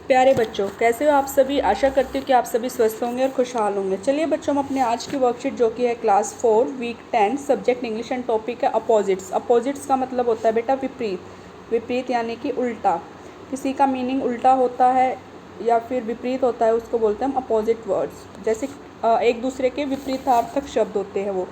प्यारे बच्चों, कैसे हो आप सभी। आशा करती हूँ कि आप सभी स्वस्थ होंगे और खुशहाल होंगे। चलिए बच्चों, हम अपने आज की वर्कशीट जो कि है class 4 week 10 subject English and topic है अपोजिट्स। अपोजिट्स का मतलब होता है बेटा विपरीत। विपरीत यानी कि उल्टा, किसी का मीनिंग उल्टा होता है या फिर विपरीत होता है, उसको बोलते हैं हम अपोजिट वर्ड्स। जैसे एक दूसरे के विपरीतार्थक शब्द होते हैं वो।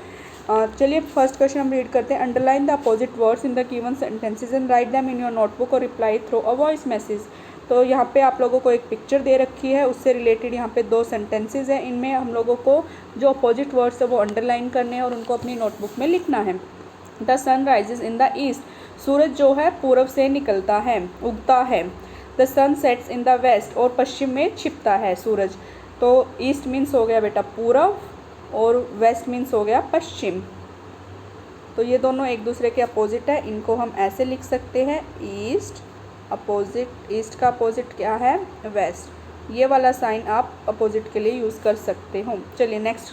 चलिए फर्स्ट क्वेश्चन हम रीड करते हैं। Underline the opposite words in the given sentences and write them in your notebook और reply through a voice message. तो यहाँ पे आप लोगों को एक पिक्चर दे रखी है, उससे रिलेटेड यहाँ पे 2 सेंटेंसेस हैं। इनमें हम लोगों को जो अपोजिट वर्ड्स है वो अंडरलाइन करने हैं और उनको अपनी नोटबुक में लिखना है। The sun rises in the east, सूरज जो है पूरब से निकलता है, उगता है। The sun sets in the west, और पश्चिम में छिपता है सूरज। तो ईस्ट मीन्स हो गया बेटा पूरब और वेस्ट मीन्स हो गया पश्चिम। तो ये दोनों एक दूसरे के अपोजिट है, इनको हम ऐसे लिख सकते हैं ईस्ट अपोजिट। ईस्ट का अपोजिट क्या है? वेस्ट। ये वाला साइन आप अपोजिट के लिए यूज़ कर सकते हो। चलिए नेक्स्ट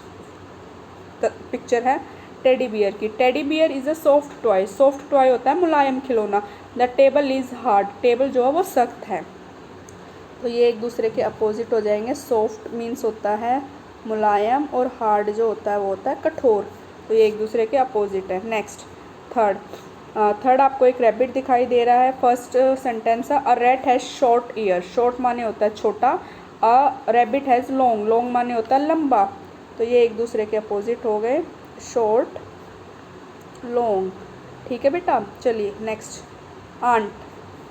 पिक्चर है टेडी बियर की। Teddy bear is a soft toy. Soft toy होता है मुलायम खिलौना। The table is hard, table जो है वो सख्त है। तो ये एक दूसरे के अपोजिट हो जाएंगे। सॉफ्ट मीन्स होता है मुलायम और हार्ड जो होता है वो होता है कठोर। तो ये एक दूसरे के अपोजिट है। नेक्स्ट थर्ड आपको एक रैबिट दिखाई दे रहा है। फर्स्ट सेंटेंस है a rat has short year. Short माने होता है छोटा। A rabbit has long, long माने होता है लंबा। तो ये एक दूसरे के अपोजिट हो गए, शॉर्ट लॉन्ग। ठीक है बेटा। चलिए नेक्स्ट आंट।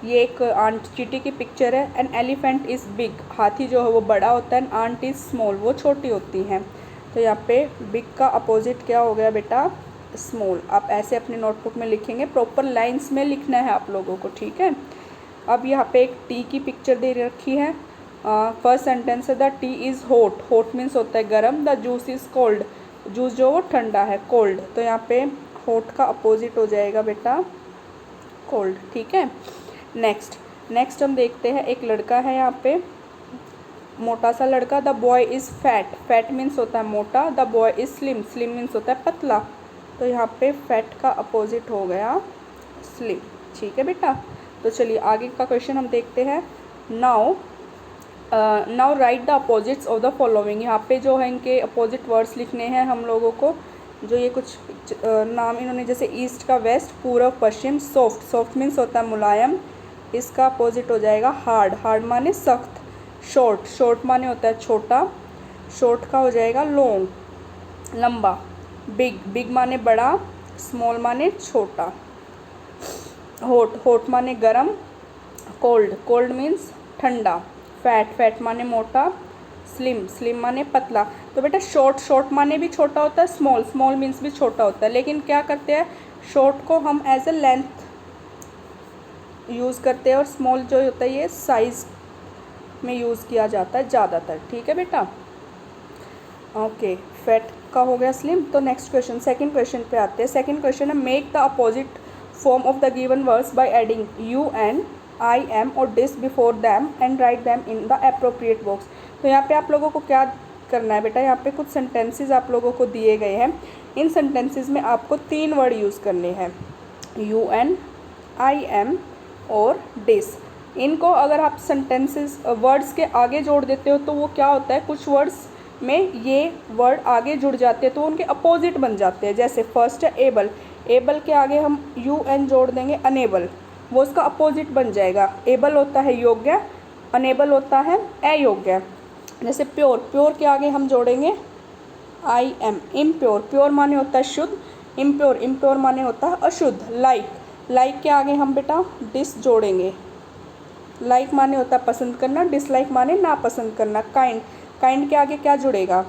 ये एक आंट चींटी की पिक्चर है। एन एलिफेंट इज़ बिग, हाथी जो है वो बड़ा होता है। एन आंट इज़ स्मॉल, वो छोटी होती हैं। तो यहाँ पे बिग का अपोजिट क्या हो गया बेटा? स्मॉल। आप ऐसे अपने नोटबुक में लिखेंगे, प्रॉपर लाइंस में लिखना है आप लोगों को, ठीक है। अब यहाँ पे एक टी की पिक्चर दे रखी है। फर्स्ट सेंटेंस है the T is hot. Hot means होता है गर्म। The juice is cold, juice जो वो ठंडा है, कोल्ड। तो यहाँ पे हॉट का अपोजिट हो जाएगा बेटा कोल्ड, ठीक है। नेक्स्ट हम देखते हैं, एक लड़का है यहाँ पे, मोटा सा लड़का। The boy is fat. Fat means होता है मोटा। The boy is slim. Slim means होता है पतला। तो यहाँ पे फैट का अपोजिट हो गया स्लिम, ठीक है बेटा। तो चलिए आगे का क्वेश्चन हम देखते हैं। Now right the opposites of the following. यहाँ पे जो है इनके अपोजिट वर्ड्स लिखने हैं हम लोगों को। जो ये कुछ नाम इन्होंने, जैसे ईस्ट का वेस्ट, पूर्व पश्चिम। सॉफ्ट, सॉफ्ट मीन्स होता है मुलायम। इसका अपोजिट हो जाएगा हार्ड। हार्ड माने सख्त। शॉर्ट, शॉर्ट माने होता है छोटा। शॉर्ट का हो जाएगा लॉन्ग, लंबा। बिग, बिग माने बड़ा। स्मॉल माने छोटा। हॉट, हॉट माने गरम। कोल्ड, कोल्ड मीन्स ठंडा। फैट, फैट माने मोटा। स्लिम, स्लिम माने पतला। तो बेटा शॉर्ट, शॉर्ट माने भी छोटा होता है। स्मॉल, स्मॉल मीन्स भी छोटा होता है। लेकिन क्या करते हैं, शॉर्ट को हम एज ए लेंथ यूज़ करते हैं और स्मॉल जो होता है ये साइज़ में यूज़ किया जाता है ज़्यादातर, ठीक है बेटा। ओके, फैट का हो गया स्लिम। तो नेक्स्ट क्वेश्चन, सेकंड क्वेश्चन पे आते हैं। सेकंड क्वेश्चन है make the opposite form of the given words by adding U N I M और dis before them and write them in the appropriate box. तो यहाँ पे आप लोगों को क्या करना है बेटा, यहाँ पे कुछ सेंटेंसेस आप लोगों को दिए गए हैं। इन सेंटेंसेस में आपको 3 वर्ड यूज़ करने हैं, यू एन, आई एम और दिस। इनको अगर आप सेंटेंसेस वर्ड्स के आगे जोड़ देते हो तो वो क्या होता है, कुछ वर्ड्स में ये वर्ड आगे जुड़ जाते हैं तो उनके अपोजिट बन जाते हैं। जैसे फर्स्ट है एबल। एबल के आगे हम यू एन जोड़ देंगे अनेबल, वो उसका अपोजिट बन जाएगा। एबल होता है योग्य, अनेबल होता है अयोग्य। जैसे प्योर, प्योर के आगे हम जोड़ेंगे आई एम। इम्प्योर, प्योर माने होता है शुद्ध। इम्प्योर, इम्प्योर माने होता है अशुद्ध। लाइक, लाइक के आगे हम बेटा डिस जोड़ेंगे। लाइक माने होता है पसंद करना, डिसलाइक माने नापसंद करना। काइंड, काइंड के आगे क्या जुड़ेगा,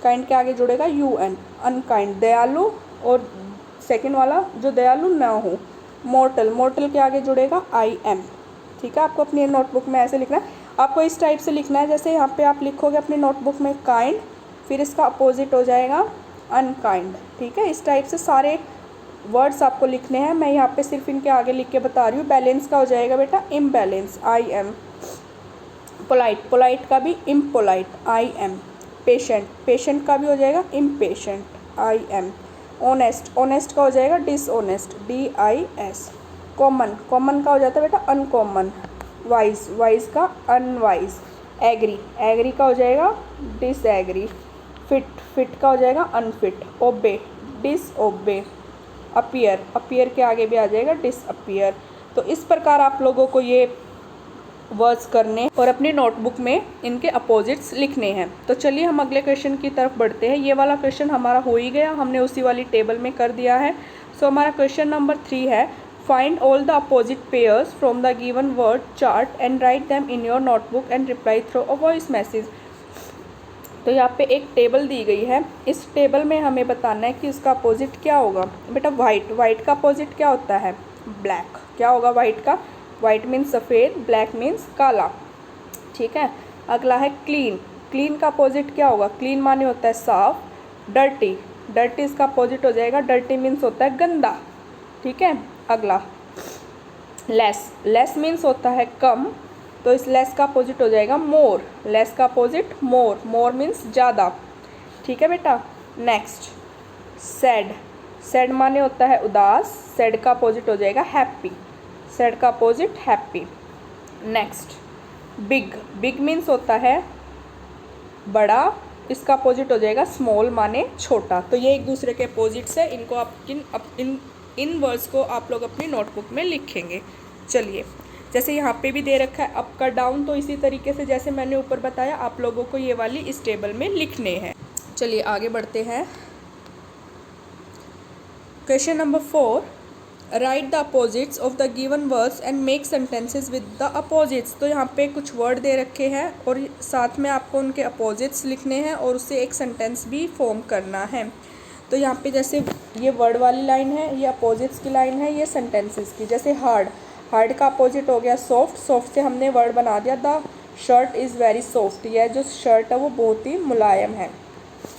काइंड के आगे जुड़ेगा यू एन। अनकाइंड, दयालु और सेकंड वाला जो दयालु ना हो। मॉर्टल, मॉर्टल के आगे जुड़ेगा आई एम, ठीक है। आपको अपनी नोटबुक में ऐसे लिखना है। आपको इस टाइप से लिखना है, जैसे यहाँ पे आप लिखोगे अपनी नोटबुक में काइंड, फिर इसका अपोजिट हो जाएगा अनकाइंड, ठीक है। इस टाइप से सारे वर्ड्स आपको लिखने हैं। मैं यहाँ पे सिर्फ इनके आगे लिख के बता रही हूँ। बैलेंस का हो जाएगा बेटा imbalance, I am. Polite, polite का भी impolite, I am. Patient, patient का भी हो जाएगा impatient, I am. Honest, honest का हो जाएगा dishonest, D I S. Common, common का हो जाता है बेटा अनकॉमन, वाइज, वाइज का अनवाइज। एग्री, एग्री का हो जाएगा डिसएग्री। फिट, फिट का हो जाएगा अनफिट। ओबे, डिसओबे। अपीयर, अपीयर के आगे भी आ जाएगा डिसअपीयर। तो इस प्रकार आप लोगों को ये वर्ड्स करने और अपनी नोटबुक में इनके अपोजिट्स लिखने हैं। तो चलिए हम अगले क्वेश्चन की तरफ बढ़ते हैं। ये वाला क्वेश्चन हमारा हो ही गया, हमने उसी वाली टेबल में कर दिया है। सो हमारा क्वेश्चन नंबर 3 है, find all the opposite pairs from the given word chart and write them in your notebook and reply through a voice message. तो यहाँ पे एक टेबल दी गई है, इस टेबल में हमें बताना है कि उसका अपोजिट क्या होगा। बेटा वाइट, वाइट का अपोजिट क्या होता है? ब्लैक। क्या होगा वाइट का? वाइट मीन्स सफ़ेद, ब्लैक मीन्स काला। ठीक है। अगला है क्लीन, क्लीन का अपोजिट क्या होगा? क्लीन माने होता है साफ। डर्टी, डर्टी इसका अपोजिट हो जाएगा, डर्टी मीन्स होता है गंदा। ठीक है। अगला लेस, लेस मीन्स होता है कम, तो इस लेस का अपोजिट हो जाएगा मोर। लेस का अपोजिट मोर, मोर मीन्स ज़्यादा। ठीक है बेटा। नेक्स्ट सैड, सैड माने होता है उदास, सैड का अपोजिट हो जाएगा हैप्पी। सैड का opposite happy. Next big, big means होता है बड़ा, इसका अपोजिट हो जाएगा स्मॉल माने छोटा। तो ये एक दूसरे के अपोजिट्स है, इनको आप इन वर्ड्स को आप लोग अपनी नोटबुक में लिखेंगे। चलिए, जैसे यहाँ पे भी दे रखा है अप का डाउन, तो इसी तरीके से जैसे मैंने ऊपर बताया आप लोगों को ये वाली इस टेबल में लिखने हैं। चलिए आगे बढ़ते हैं। Question number 4, right the opposites of the given words and make sentences with the opposites. तो यहाँ पे कुछ वर्ड दे रखे हैं और साथ में आपको उनके अपोजिट्स लिखने हैं और उससे एक सेंटेंस भी फॉर्म करना है। तो यहाँ पे जैसे ये वर्ड वाली लाइन है, ये अपोजिट्स की लाइन है, ये सेंटेंसेस की। जैसे हार्ड, हार्ड का अपोजिट हो गया सॉफ्ट, सॉफ्ट से हमने वर्ड बना दिया the shirt is very soft, यह जो शर्ट है वो बहुत ही मुलायम है।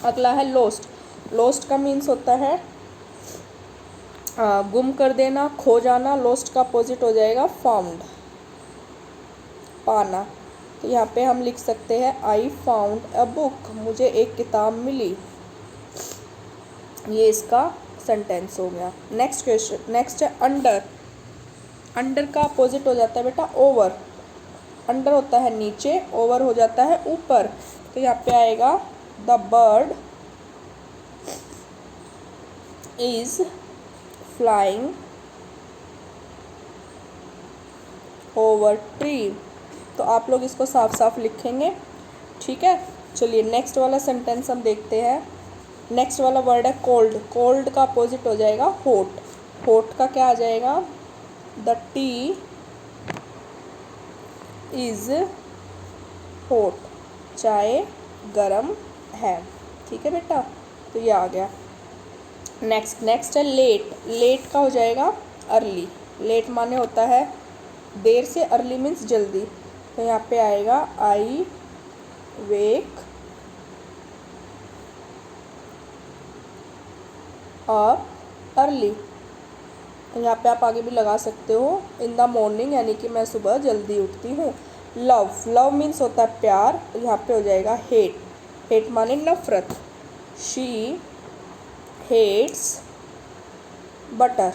अगला है लोस्ट, लोस्ट का मीन्स होता है गुम कर देना, खो जाना। लोस्ट का अपोजिट हो जाएगा फाउंड, पाना। तो यहाँ पे हम लिख सकते हैं आई फाउंड अ बुक, मुझे एक किताब मिली। ये इसका सेंटेंस हो गया। नेक्स्ट क्वेश्चन, नेक्स्ट है अंडर, अंडर का अपोजिट हो जाता है बेटा ओवर। अंडर होता है नीचे, ओवर हो जाता है ऊपर। तो यहाँ पे आएगा the bird is flying over tree. तो आप लोग इसको साफ साफ लिखेंगे। ठीक है। चलिए नेक्स्ट वाला सेंटेंस हम देखते हैं। नेक्स्ट वाला वर्ड है कोल्ड, कोल्ड का अपोजिट हो जाएगा हॉट। हॉट का क्या आ जाएगा? द टी इज़ हॉट, चाय गरम है। ठीक है बेटा। तो ये आ गया। नेक्स्ट है लेट, लेट का हो जाएगा अर्ली। लेट माने होता है देर से, अर्ली मीन्स जल्दी। तो यहाँ पे आएगा आई वेक अप अर्ली। यहाँ पे आप आगे भी लगा सकते हो इन द मॉर्निंग, यानी कि मैं सुबह जल्दी उठती हूँ। लव, लव मीन्स होता है प्यार, यहाँ पे हो जाएगा हेट। हेट माने नफरत। शी हेट्स बटर,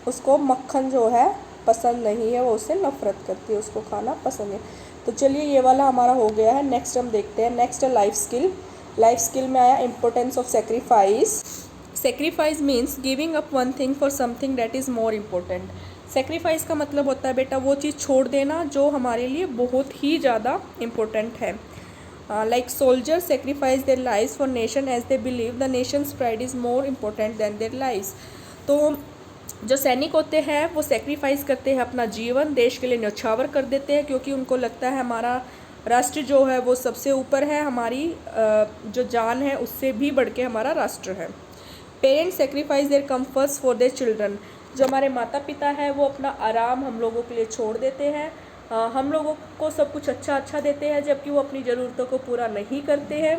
उसको मक्खन जो है पसंद नहीं है, वो उससे नफरत करती है, उसको खाना पसंद है। तो चलिए ये वाला हमारा हो गया है। नेक्स्ट हम देखते हैं। नेक्स्ट है लाइफ स्किल। लाइफ स्किल में आया importance of sacrifice. Sacrifice means giving up one thing for something that is more important. Sacrifice का मतलब होता है बेटा वो चीज़ छोड़ देना जो हमारे लिए बहुत ही ज़्यादा इम्पोर्टेंट है। Like soldiers sacrifice their lives for nation as they believe the nation's pride is more important than their lives. तो जो सैनिक होते हैं वो सेक्रीफाइस करते हैं अपना जीवन, देश के लिए न्यौछावर कर देते हैं, क्योंकि उनको लगता है हमारा राष्ट्र जो है वो सबसे ऊपर है, हमारी जो जान है उससे भी बढ़ के हमारा राष्ट्र है। Parents sacrifice their comforts for their children. जो हमारे माता पिता है वो अपना आराम हम लोगों के लिए छोड़ देते हैं, हम लोगों को सब कुछ अच्छा देते हैं, जबकि वो अपनी ज़रूरतों को पूरा नहीं करते हैं।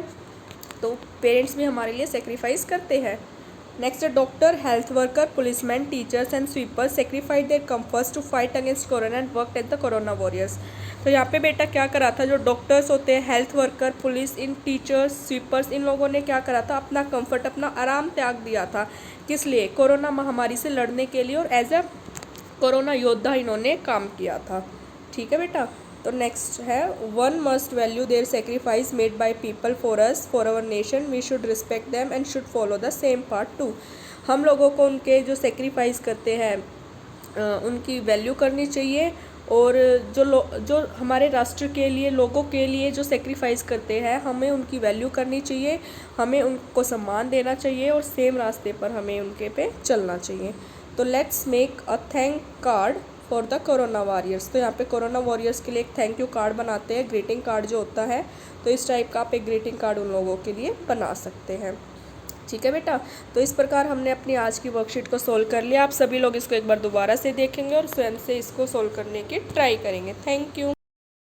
तो पेरेंट्स भी हमारे लिए सेक्रीफाइस करते हैं। नेक्स्ट है doctor, health worker, policeman, teachers and sweepers sacrificed their comforts to fight against corona and work at the corona warriors. तो यहाँ पे बेटा क्या करा था, जो डॉक्टर्स होते हैं, हेल्थ वर्कर, पुलिस, इन टीचर्स, स्वीपर्स, इन लोगों ने क्या करा था, अपना कंफर्ट, अपना आराम त्याग दिया था। किस लिए? कोरोना महामारी से लड़ने के लिए, और एज अ कोरोना योद्धा इन्होंने काम किया था। ठीक है बेटा। तो नेक्स्ट है, one must value their sacrifice made by people for us for our nation, we should respect them and should follow the same part too. हम लोगों को उनके जो सेक्रीफाइस करते हैं उनकी वैल्यू करनी चाहिए, और जो हमारे राष्ट्र के लिए, लोगों के लिए जो सेक्रीफाइस करते हैं हमें उनकी वैल्यू करनी चाहिए, हमें उनको सम्मान देना चाहिए और सेम रास्ते पर हमें उनके पे चलना चाहिए। तो let's make a thank card for the corona warriors. तो यहाँ पे कोरोना वॉरियर्स के लिए एक थैंक यू कार्ड बनाते हैं, ग्रीटिंग कार्ड जो होता है। तो इस टाइप का आप एक ग्रीटिंग कार्ड उन लोगों के लिए बना सकते हैं। ठीक है बेटा। तो इस प्रकार हमने अपनी आज की वर्कशीट को सोल्व कर लिया। आप सभी लोग इसको एक बार दोबारा से देखेंगे और स्वयं से इसको सोल्व करने की ट्राई करेंगे। Thank you.